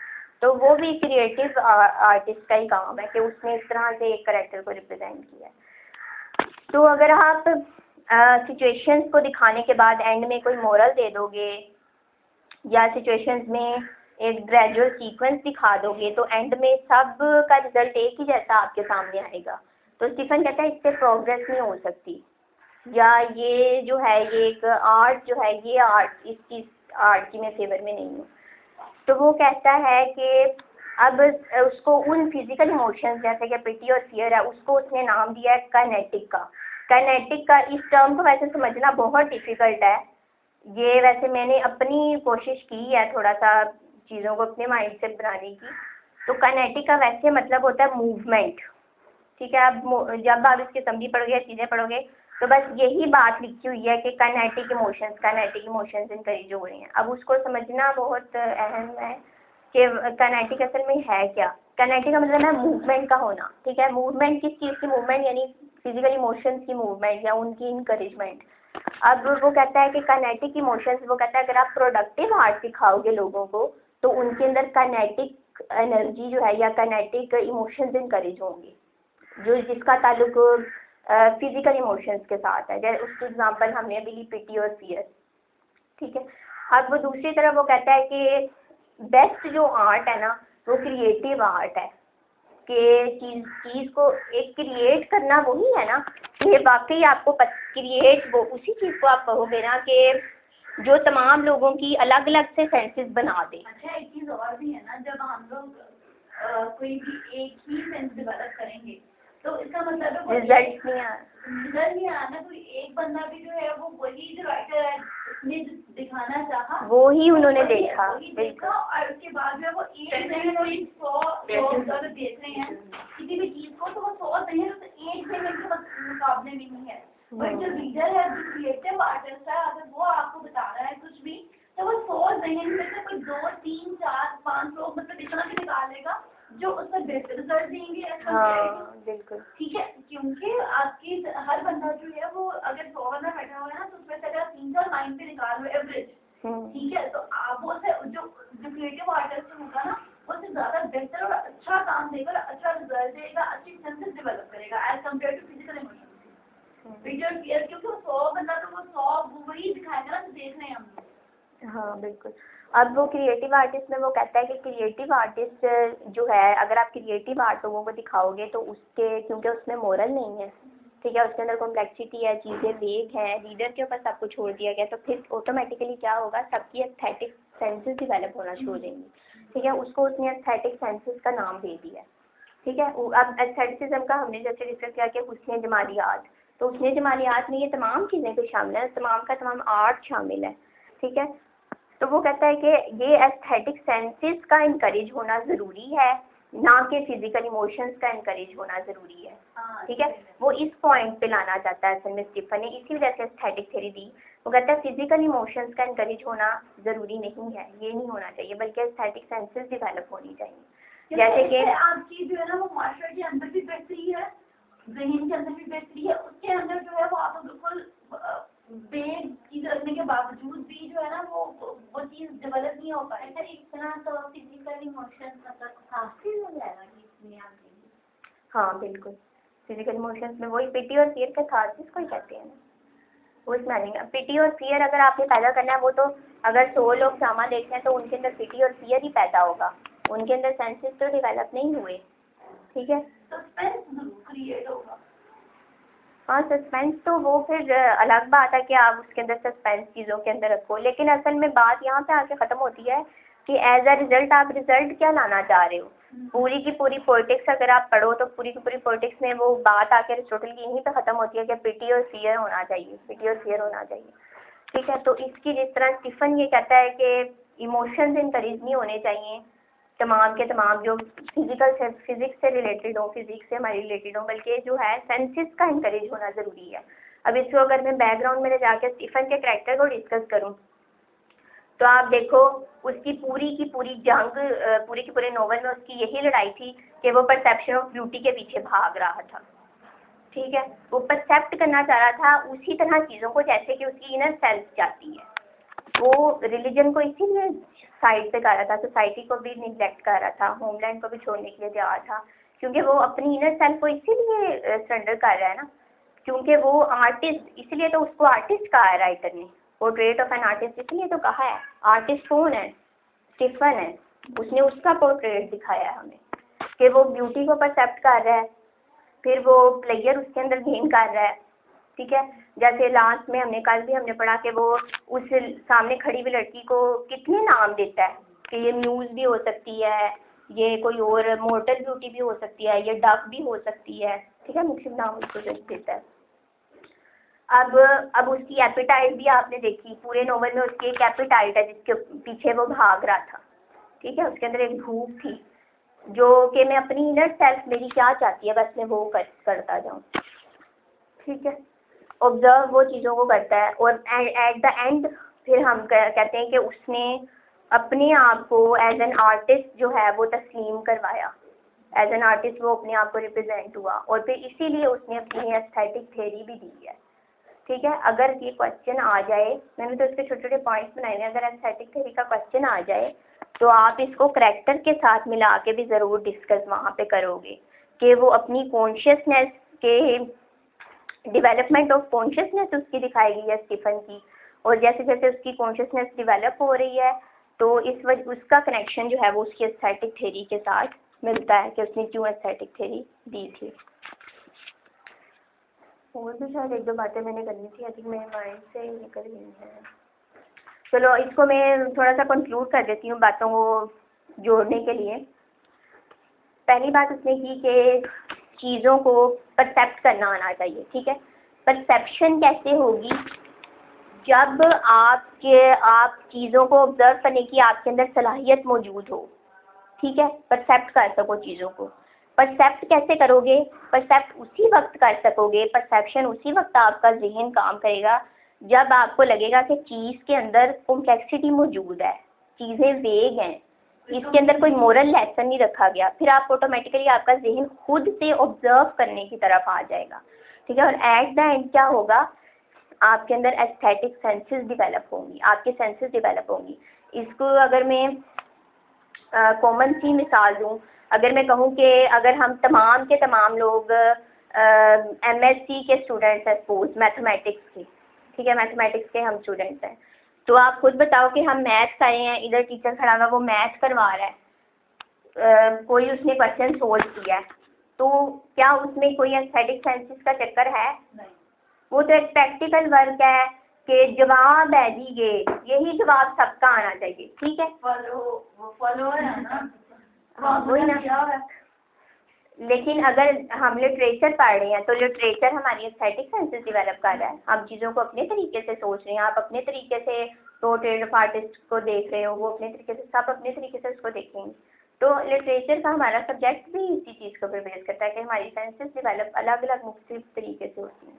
तो वो भी क्रिएटिव आर्टिस्ट का ही काम है कि उसने इस तरह से एक करेक्टर को रिप्रेजेंट किया है। तो अगर आप सिचुएशंस को दिखाने के बाद एंड में कोई मोरल दे दोगे या सिचुएशंस में एक ग्रेजुअल सीक्वेंस दिखा दोगे तो एंड में सब का रिजल्ट एक ही जैसा आपके सामने आएगा। तो स्टीफन कहता है इससे प्रोग्रेस नहीं हो सकती, या ये जो है ये एक आर्ट जो है ये आर्ट इस चीज़ आर्ट की मैं फेवर में नहीं हूँ। तो वो कहता है कि अब उसको उन फिजिकल इमोशंस जैसे कि पिटी और फियर है उसको उसने नाम दिया है काइनेटिक का। काइनेटिक का इस टर्म को वैसे समझना बहुत डिफ़िकल्ट है। ये वैसे मैंने अपनी कोशिश की है थोड़ा सा चीज़ों को अपने माइंड से बनाने की। तो काइनेटिक का वैसे मतलब होता है मूवमेंट, ठीक है। अब जब आप इसकी समरी पढ़ोगे चीज़ें पढ़ोगे तो बस यही बात लिखी हुई है कि काइनेटिक इमोशंस इनकरेज हो रहे हैं। अब उसको समझना बहुत अहम है कि काइनेटिक असल में है क्या। काइनेटिक का मतलब है मूवमेंट का होना, ठीक है। मूवमेंट किस चीज़ की मूवमेंट, यानी फिजिकल इमोशंस की मूवमेंट या उनकी इनकरेजमेंट। अब वो कहता है कि काइनेटिक इमोशंस, वो कहता है अगर आप प्रोडक्टिव आर्ट सिखाओगे लोगों को तो उनके अंदर काइनेटिक एनर्जी जो है या काइनेटिक इमोशंस इनकरेज होंगे, जो जिसका ताल्लुक फिजिकल इमोशंस के साथ है। जैसे उसकी एग्जांपल हमने अभी ली पिटी और फियर, ठीक है। अब वो दूसरी तरफ वो कहता है कि बेस्ट जो आर्ट है ना वो क्रिएटिव आर्ट है, कि चीज़ को एक क्रिएट करना वही है ना कि वाकई आपको क्रिएट वो उसी चीज़ को आप कहोगे ना कि जो तमाम लोगों की अलग अलग से सेंसेस बना दे। अच्छा, एक चीज़ और भी है ना, जब हम लोग कोई भी एक ही सेंस डेवलप करेंगे तो इसका मतलब है रिजल्ट नहीं आ ना। तो एक बंदा भी जो है वो वही जो राइटर है उसने दिखाना चाहा वो ही उन्होंने देखा, बिल्कुल। और उसके बाद में वो एक 100 देख रहे हैं किसी भी चीज़ को, तो वो 100 नहीं है, तो एक सेकंड के मुकाबले में नहीं है। बट जो रीडर है, जो क्रिएटिव आर्टिस्ट है, अगर वो आपको बता रहा है कुछ भी तो वो 100 नहीं में से कोई 2, 3, 4, 5 लोग मतलब इतना भी निकालेगा जो उसमें बेहतर रिजल्ट देंगे। हाँ बिल्कुल, ठीक है, क्योंकि आपकी हर बंदा जो है वो अगर 100 बंदा बैठा हुआ है ना तो उसमें से अगर 3-4 लाइन पे निकाल लो एवरेज, ठीक है, तो आप वो से जो क्रिएटिव आर्टिस्ट होगा ना वो से ज़्यादा बेहतर और अच्छा काम देगा, अच्छा रिजल्ट देगा, अच्छी सेंसेस डेवलप करेगा as compare to physical emotion. Physical fear क्योंकि वो 100 बंदा तो वो 100 वही दिखाएगा ना जो देख रहे हैं हम लोग। हाँ बिल्कुल। अब वो क्रिएटिव आर्टिस्ट में वो कहता है कि क्रिएटिव आर्टिस्ट जो है अगर आप क्रिएटिव आर्ट लोगों को दिखाओगे तो उसके क्योंकि उसमें मोरल नहीं है, ठीक है, उसके अंदर कॉम्प्लेक्सिटी है, चीज़ें वेग हैं, रीडर के ऊपर सब कुछ छोड़ दिया गया, तो फिर ऑटोमेटिकली क्या होगा, सबकी एस्थेटिक सेंसेस डेवलप होना शुरू हो जाएंगी, ठीक है। उसको उसने एस्थेटिक सेंसेस का नाम दे दिया, ठीक है। अब एस्थेटिसिज्म का हमने जैसे डिस्कस किया कि हुस्न जमालियात, तो हुस्न जमालियात में ये तमाम चीज़ें तो शामिल है, तमाम का तमाम आर्ट शामिल है, ठीक है। तो वो कहता है कि ये एस्थेटिक सेंसेस का इनकरेज होना ज़रूरी है, ना कि फिजिकल इमोशंस का इनकरेज होना ज़रूरी है, ठीक है। वो इस पॉइंट पे लाना चाहता है असल में स्टीफन ने, इसी वजह से एस्थेटिक थ्योरी दी। वो कहता है फिजिकल इमोशंस का इनकरेज होना ज़रूरी नहीं है, ये नहीं होना चाहिए, बल्कि एस्थेटिक सेंसेस डेवलप होनी चाहिए। जैसे कि आपकी जो है ना वो मार्शल के अंदर भी बेहतरी है, जहीन के अंदर भी बेहतरी है, उसके अंदर जो है वो आप बिल्कुल बेग चीज़ रखने के बावजूद भी जो है ना वो चीज़ डेवलप नहीं हो पाए। इस तरह तो फिजिकल इमोशन मतलब काफी हो जाएगा कि इसमें आप हाँ बिल्कुल, फिजिकल इमोशंस में वही पिटी और फियर का था जिसको ही कहते हैं ना, वो इसमें आएंगे। पिटी और फियर अगर आपने पैदा करना है, वो तो अगर 100 लोग ड्रामा देखते हैं तो उनके अंदर पिटी और फियर ही पैदा होगा, उनके अंदर सेंसेस तो डेवलप नहीं हुए, ठीक है। सस्पेंस क्रिएट होगा। हाँ सस्पेंस तो वो फिर अलग बात है कि आप उसके अंदर सस्पेंस चीज़ों के अंदर रखो, लेकिन असल में बात यहाँ पे आके ख़त्म होती है कि एज अ रिज़ल्ट आप रिज़ल्ट क्या लाना चाह रहे हो। पूरी की पूरी पॉलिटिक्स अगर आप पढ़ो तो पूरी की पूरी पॉलिटिक्स में वो बात आके अरिस्टोटल की यहीं पे ख़त्म होती है कि पिटी और फियर होना चाहिए, पिटी और फियर होना चाहिए, ठीक है। तो इसकी जिस तरह स्टीफन ये कहता है कि इमोशंस इनकरेज नहीं होने चाहिए तमाम के तमाम जो फिजिकल से फिजिक्स से रिलेटेड हो, फिजिक्स से हमारी रिलेटेड हो, बल्कि जो है सेंसेस का इंकरेज होना ज़रूरी है। अब इसको अगर मैं बैकग्राउंड में ले जाकर स्टीफन के कैरेक्टर को डिस्कस करूं तो आप देखो उसकी पूरी की पूरी जंग, पूरी की पूरे नॉवल में उसकी यही लड़ाई थी कि वो परसेप्शन ऑफ ब्यूटी के पीछे भाग रहा था, ठीक है। वो परसेप्ट करना चाह रहा था उसी तरह चीज़ों को जैसे कि उसकी इनर सेल्फ चाहती है। वो रिलीजन को इसीलिए साइड पे कर रहा था, सोसाइटी को भी निगलेक्ट कर रहा था, होमलैंड को भी छोड़ने के लिए तैयार था, क्योंकि वो अपनी इनर सेल्फ को इसीलिए सरेंडर कर रहा है ना, क्योंकि वो आर्टिस्ट, इसलिए तो उसको आर्टिस्ट कहा है राइटर ने, पोर्ट्रेट ऑफ एन आर्टिस्ट इसलिए तो कहा है। आर्टिस्ट कौन है? स्टीफन है, उसने उसका पोर्ट्रेट दिखाया है हमें कि वो ब्यूटी को परसेप्ट कर रहा है, फिर वो प्लेयर उसके अंदर गेन कर रहा है, ठीक है। जैसे लास्ट में हमने पढ़ा कि वो उस सामने खड़ी हुई लड़की को कितने नाम देता है कि ये म्यूज़ भी हो सकती है, ये कोई और मॉर्टल ब्यूटी भी हो सकती है, ये डक भी हो सकती है, ठीक है, मुख्तलिफ नाम उसको देता है। अब उसकी एपिटाइट भी आपने देखी, पूरे नोवेल में उसकी एक एपिटाइट है जिसके पीछे वो भाग रहा था, ठीक है। उसके अंदर एक भूख थी जो कि मैं अपनी इनर सेल्फ मेरी क्या चाहती है बस मैं वो करता जाऊँ, ठीक है। ऑब्जर्व वो चीज़ों को करता है और एट द एंड फिर हम कहते हैं कि उसने अपने आप को एज एन आर्टिस्ट जो है वो तस्लीम करवाया, एज एन आर्टिस्ट वो अपने आप को रिप्रेजेंट हुआ और फिर इसीलिए उसने अपनी एस्थेटिक थ्योरी भी दी है, ठीक है। अगर ये क्वेश्चन आ जाए, मैंने तो इसके छोटे छोटे पॉइंट्स बनाए हैं, अगर एस्थेटिक थ्योरी का क्वेश्चन आ जाए तो आप इसको करैक्टर के साथ मिला के भी ज़रूर डिस्कस वहाँ पे करोगे कि वो अपनी कॉन्शियसनेस के डेवलपमेंट ऑफ कॉन्शियसनेस उसकी दिखाई गई है स्टीफन की, और जैसे जैसे उसकी कॉन्शियसनेस डेवलप हो रही है तो इस वजह उसका कनेक्शन जो है वो उसकी एस्थेटिक थ्योरी के साथ मिलता है कि उसने क्यों एस्थेटिक थ्योरी दी थी। और भी शायद एक दो बातें मैंने करनी थी, आई थिंक मेरे माइंड से निकल गई हैं। चलो इसको मैं थोड़ा सा कंक्लूड कर देती हूँ बातों को जोड़ने के लिए। पहली बात उसने की कि चीज़ों को परसेप्ट करना आना चाहिए, ठीक है। परसेप्शन कैसे होगी? जब आप चीज़ों को ऑब्जर्व करने की आपके अंदर सलाहियत मौजूद हो, ठीक है, परसेप्ट कर सको चीज़ों को। परसेप्ट कैसे करोगे? परसेप्ट उसी वक्त कर सकोगे, परसेप्शन उसी वक्त आपका जहन काम करेगा जब आपको लगेगा कि चीज़ के अंदर कॉम्प्लेक्सिटी मौजूद है, चीज़ें वेग हैं, इसके अंदर कोई मोरल लेसन नहीं रखा गया, फिर आप ऑटोमेटिकली आपका जहन खुद से ऑब्जर्व करने की तरफ आ जाएगा, ठीक है। और एट द एंड क्या होगा? आपके अंदर एस्थेटिक सेंसेस डेवलप होंगी, आपके सेंसेस डेवलप होंगी। इसको अगर मैं कॉमन सी मिसाल दूँ, अगर मैं कहूँ कि अगर हम तमाम के तमाम लोग एमएससी के स्टूडेंट्स हैं सपोज मैथमेटिक्स के, ठीक है, मैथमेटिक्स के हम स्टूडेंट्स हैं, तो आप खुद बताओ कि हम मैथ कर रहे हैं, इधर टीचर खड़ा हुआ वो मैथ करवा रहा है, कोई उसने क्वेश्चन सोल्व किया है, तो क्या उसमें कोई एस्थेटिक सेंसेस का चक्कर है? नहीं, वो तो एक प्रैक्टिकल वर्क है कि जवाब है जी यही जवाब सबका आना चाहिए, ठीक है, फॉलो है ना, वही ना। लेकिन अगर हम लिटरेचर पढ़ रहे हैं तो लिटरेचर हमारी एस्थेटिक सेंसेस डेवलप कर रहा है, हम चीज़ों को अपने तरीके से सोच रहे हैं, आप अपने तरीके से पोर्ट्रेट ऑफ आर्टिस्ट को देख रहे हो, वो अपने तरीके से, सब अपने तरीके से उसको देखेंगे। तो लिटरेचर का हमारा सब्जेक्ट भी इसी चीज़ को बेस करता है कि हमारी सेंसेस डेवलप अलग अलग मुख्तलिफ तरीके से होती हैं,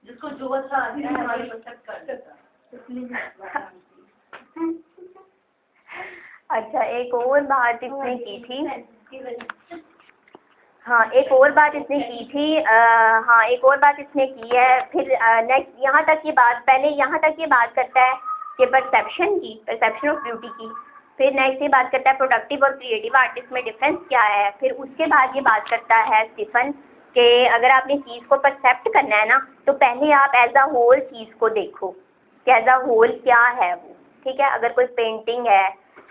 जिसको जो अच्छा आता है हमारे परसेप्ट कर देता है। अच्छा, एक और बात इसने की थी, हाँ एक और बात इसने की थी, हाँ एक और बात इसने की है, फिर नेक्स्ट यहाँ तक ये बात, पहले यहाँ तक ये बात करता है कि परसेप्शन ऑफ ब्यूटी की, फिर नेक्स्ट ये बात करता है प्रोडक्टिव और क्रिएटिव आर्टिस्ट में डिफरेंस क्या है। फिर उसके बाद ये बात करता है स्टीफन कि अगर आपने चीज़ को परसेप्ट करना है ना तो पहले आप एज अ होल चीज़ को देखो कि एज अ होल क्या है वो, ठीक है। अगर कोई पेंटिंग है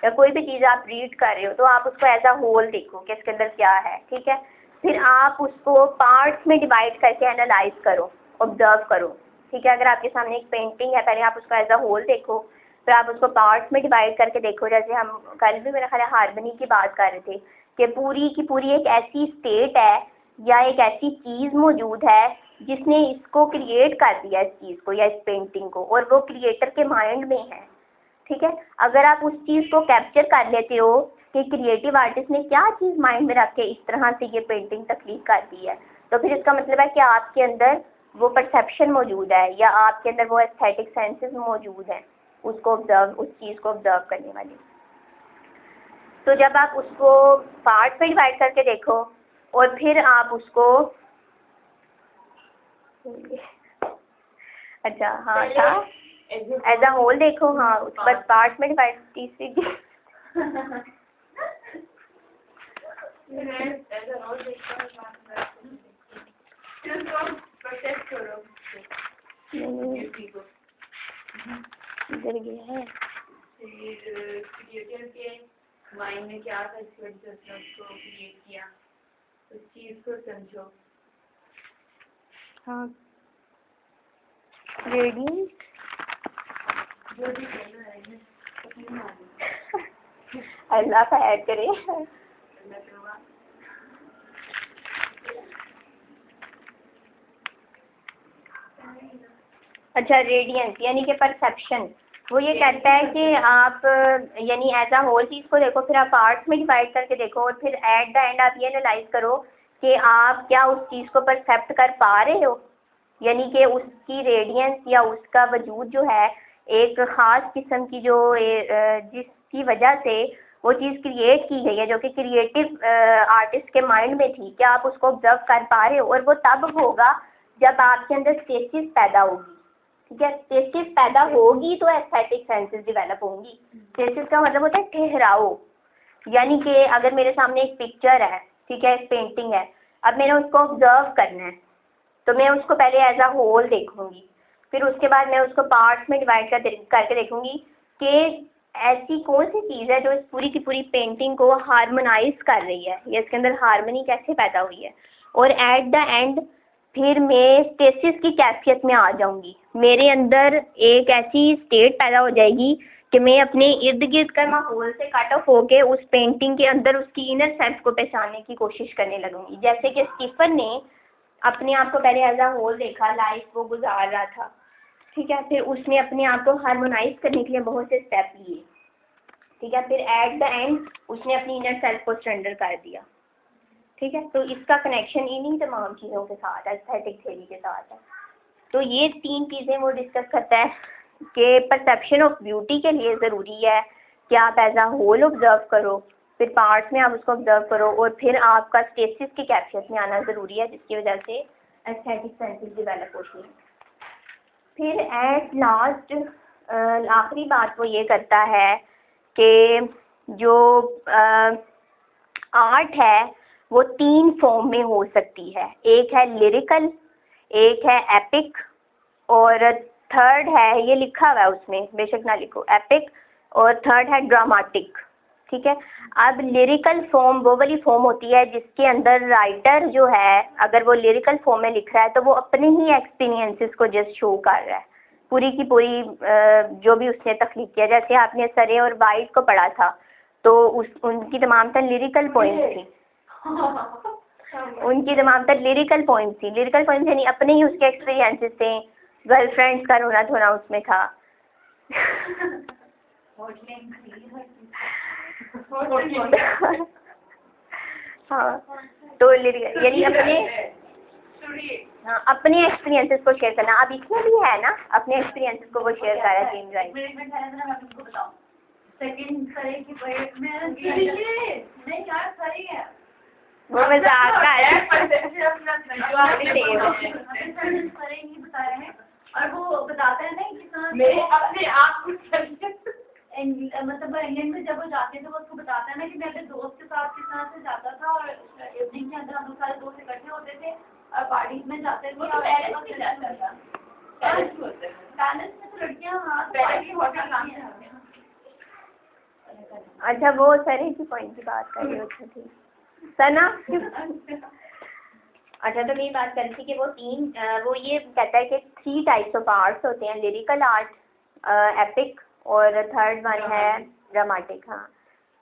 या कोई भी चीज़ आप रीड कर रहे हो तो आप उसको एज अ होल देखो कि इसके अंदर क्या है, ठीक है। फिर आप उसको पार्ट्स में डिवाइड करके एनालाइज करो, ऑब्जर्व करो, ठीक है। अगर आपके सामने एक पेंटिंग है पहले आप उसको एज अ होल देखो, फिर आप उसको पार्ट्स में डिवाइड करके देखो। जैसे हम कल भी मेरा ख्याल है हार्मनी की बात कर रहे थे कि पूरी की पूरी एक ऐसी स्टेट है या एक ऐसी चीज़ मौजूद है जिसने इसको क्रिएट कर दिया, इस चीज़ को या इस पेंटिंग को, और वो क्रिएटर के माइंड में है, ठीक है। अगर आप उस चीज़ को कैप्चर कर लेते हो कि क्रिएटिव आर्टिस्ट ने क्या चीज़ माइंड में रख के इस तरह से ये पेंटिंग तख्लीक कर दी है, तो फिर इसका मतलब है कि आपके अंदर वो परसेप्शन मौजूद है या आपके अंदर वो एस्थेटिक सेंसेस मौजूद हैं उसको ऑब्जर्व, उस चीज़ को ऑब्जर्व करने वाली। तो जब आप उसको पार्ट में डिवाइड करके देखो और फिर आप उसको अच्छा हाँ था एज अ होल देखो, हाँ उसके बाद पार्ट में डिवाइड तीसरी इधर गया है क्रिएटर के माइंड में क्या था इसको क्रिएट किया, उस चीज को समझो। हाँ रेडियंट जो भी कहना है अल्लाह का ऐड करे। अच्छा रेडियंस यानी कि परसेप्शन, वो ये कहता है कि आप यानी एज अ होल चीज़ को देखो, फिर आप पार्ट्स में डिवाइड करके देखो और फिर एट द एंड आप ये एनालाइज करो कि आप क्या उस चीज़ को परसेप्ट कर पा रहे हो, यानी कि उसकी रेडियंस या उसका वजूद जो है एक ख़ास किस्म की जो जिसकी वजह से वो चीज़ क्रिएट की गई है जो कि क्रिएटिव आर्टिस्ट के माइंड में थी, क्या आप उसको ऑब्जर्व कर पा रहे हो। और वो तब होगा जब आपके अंदर स्टेसिस पैदा होगी, ठीक है। स्टेसिस पैदा होगी तो एस्थेटिक सेंसेस डेवलप होंगी। स्टेसिस का मतलब होता है ठहराव, यानी कि अगर मेरे सामने एक पिक्चर है, ठीक है, एक पेंटिंग है, अब मैंने उसको ऑब्जर्व करना है तो मैं उसको पहले एज अ होल देखूंगी, फिर उसके बाद मैं उसको पार्ट्स में डिवाइड करके देखूंगी कि ऐसी कौन सी चीज़ है जो इस पूरी की पूरी पेंटिंग को हार्मोनाइज कर रही है या इसके अंदर हार्मनी कैसे पैदा हुई है। और एट द एंड फिर मैं स्टेसिस की कैफियत में आ जाऊंगी, मेरे अंदर एक ऐसी स्टेट पैदा हो जाएगी कि मैं अपने इर्द गिर्द का माहौल से कट ऑफ होके उस पेंटिंग के अंदर उसकी इनर सेल्फ को पहचानने की कोशिश करने लगूंगी। जैसे कि स्टीफन ने अपने आप को पहले एज अ होल देखा, लाइफ वो गुजार रहा था, ठीक है, फिर उसने अपने आप को हार्मोनाइज करने के लिए बहुत से स्टेप लिए, ठीक है, फिर एट द एंड उसने अपनी इनर सेल्फ को सरेंडर कर दिया, ठीक है। तो इसका कनेक्शन इन्हीं तमाम चीज़ों के साथ है, एस्थेटिक थ्योरी के साथ है। तो ये तीन चीज़ें वो डिस्कस करता है कि परसेप्शन ऑफ ब्यूटी के लिए ज़रूरी है कि आप एज अ होल ऑब्जर्व करो, फिर पार्ट्स में आप उसको ऑब्जर्व करो और फिर आपका स्टेसिस की कैफियत में आना ज़रूरी है जिसकी वजह से एस्थेटिक सेंसेस डेवलप होती हैं। फिर एट लास्ट आखिरी बात वो ये करता है कि जो आर्ट है वो तीन फॉर्म में हो सकती है, एक है लिरिकल, एक है एपिक और थर्ड है, ये लिखा हुआ है उसमें बेशक ना लिखो, एपिक, और थर्ड है ड्रामेटिक, ठीक है। अब लिरिकल फॉर्म वो वाली फॉर्म होती है जिसके अंदर राइटर जो है अगर वो लिरिकल फॉर्म में लिख रहा है तो वो अपने ही एक्सपीरियंसेस को जस्ट शो कर रहा है, पूरी की पूरी जो भी उसने तख्लीक किया। जैसे आपने सरे और वाइट को पढ़ा था तो उनकी तमाम तर लिरिकल पॉइंट्स थी, उनकी तमाम तर लिरिकल पॉइंट्स थी। लिरिकल पॉइंट्स यानी अपने ही उसके एक्सपीरियंसेस थे, गर्लफ्रेंड्स का रोना धोना उसमें था। हाँ तो यानी अपने अपने एक्सपीरियंसेस को शेयर करना। अब इसमें भी है ना, अपने एक्सपीरियंसेस को वो शेयर कर रहा है जेम्स राइट। सेकंड सरे की पोएट में नहीं यार सही है वो मजाक का है और वो बताते हैं ना कि मेरे अपने आप को मतलब इंग्लैंड में जब वो जाते हैं तो वो उसको बताता है ना कि मैं अपने दोस्त के साथ किस तरह से जाता था और इवनिंग के अंदर हम लोग सारे दोस्त इकट्ठे होते थे और पार्टीज में जाते थे और पैलेस में जाता था। पैलेस में तो लड़कियाँ हाँ पैलेस की होटल काम करते हैं। अच्छा वो सर की पॉइंट की बात कर रही हो। अच्छा ठीक सना। अच्छा तो मेरी बात कर रही थी कि वो ये कहता है कि 3 टाइप्स ऑफ आर्ट्स होते हैं, लिरिकल आर्ट, एपिक और थर्ड वन है ड्रामेटिक। हाँ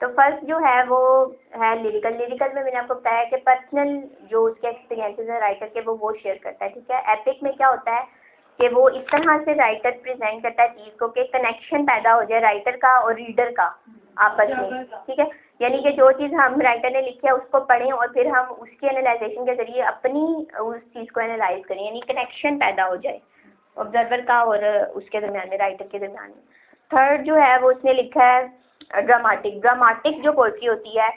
तो फर्स्ट जो है वो है लिरिकल। लिरिकल में मैंने आपको बताया कि पर्सनल जो उसके एक्सपीरियंसेस हैं राइटर के वो शेयर करता है, ठीक है। एपिक में क्या होता है कि वो इस तरह से राइटर प्रेजेंट करता है चीज़ को कि कनेक्शन पैदा हो जाए राइटर का और रीडर का आपस में, ठीक है। यानी कि जो चीज़ हम राइटर ने लिखी है उसको पढ़ें और फिर हम उसके एनालाइजेशन के ज़रिए अपनी उस चीज़ को एनालाइज करें, यानी कनेक्शन पैदा हो जाए ऑब्जर्वर का और उसके दरमियान में, राइटर के दरमियान में। थर्ड जो है वो उसने लिखा है ड्रामेटिक। ड्रामेटिक जो पोएट्री होती है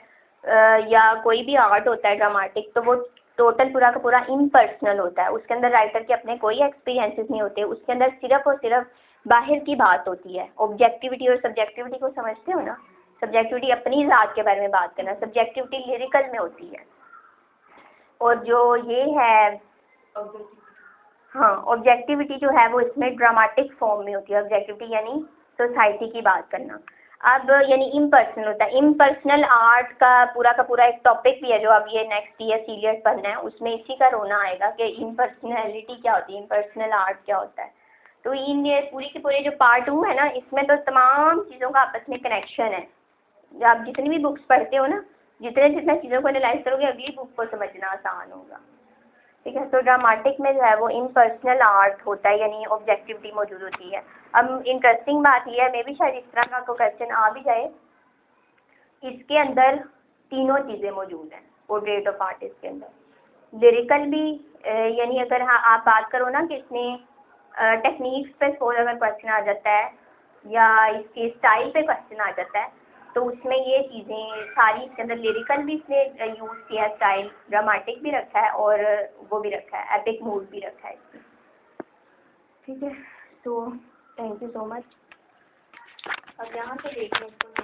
या कोई भी आर्ट होता है ड्रामेटिक, तो वो टोटल पूरा का पूरा इम्पर्सनल होता है। उसके अंदर राइटर के अपने कोई एक्सपीरियंसेस नहीं होते, उसके अंदर सिर्फ और सिर्फ बाहर की बात होती है। ऑब्जेक्टिविटी और सब्जेक्टिविटी को समझते हो ना, सब्जेक्टिविटी अपनी ज़ात के बारे में बात करना, सब्जेक्टिविटी लिरिकल में होती है। और जो ये है हाँ ऑब्जेक्टिविटी जो है वो इसमें ड्रामेटिक फॉर्म में होती है। ऑब्जेक्टिविटी यानी सोसाइटी की बात करना। अब यानी इम्पर्सनल होता है। इम्पर्सनल आर्ट का पूरा एक टॉपिक भी है जो अब ये नेक्स्ट ईयर सीरियस पढ़ना है, उसमें इसी का रोना आएगा कि इम्पर्सनैलिटी क्या होती है, इम्पर्सनल आर्ट क्या होता है। तो इन ये पूरी के पूरे जो पार्ट 2 है ना, इसमें तो तमाम चीज़ों का आपस में कनेक्शन है। आप जितनी भी बुक्स पढ़ते हो ना, जितने चीज़ों को एनालाइज करोगे अगली बुक को समझना आसान होगा, ठीक है। तो ड्रामेटिक में जो है वो इम्पर्सनल आर्ट होता है, यानी ऑब्जेक्टिविटी मौजूद होती है। अब इंटरेस्टिंग बात यह है, मे भी शायद इस तरह का आपको क्वेश्चन आ भी जाए, इसके अंदर तीनों चीज़ें मौजूद हैं पोर्ट्रेट ऑफ आर्टिस्ट के अंदर। लिरिकल भी यानी अगर हाँ आप बात करो ना कि इसमें टेक्निक्स पे सपोज अगर क्वेश्चन आ जाता है या इसके स्टाइल पे क्वेश्चन आ जाता है, तो उसमें ये चीज़ें सारी इसके अंदर लिरिकल भी इसने यूज़ किया है, स्टाइल ड्रामेटिक भी रखा है और वो भी रखा है, एपिक मूड भी रखा है इसमें, ठीक है। तो थैंक यू सो मच। अब यहाँ से देखने को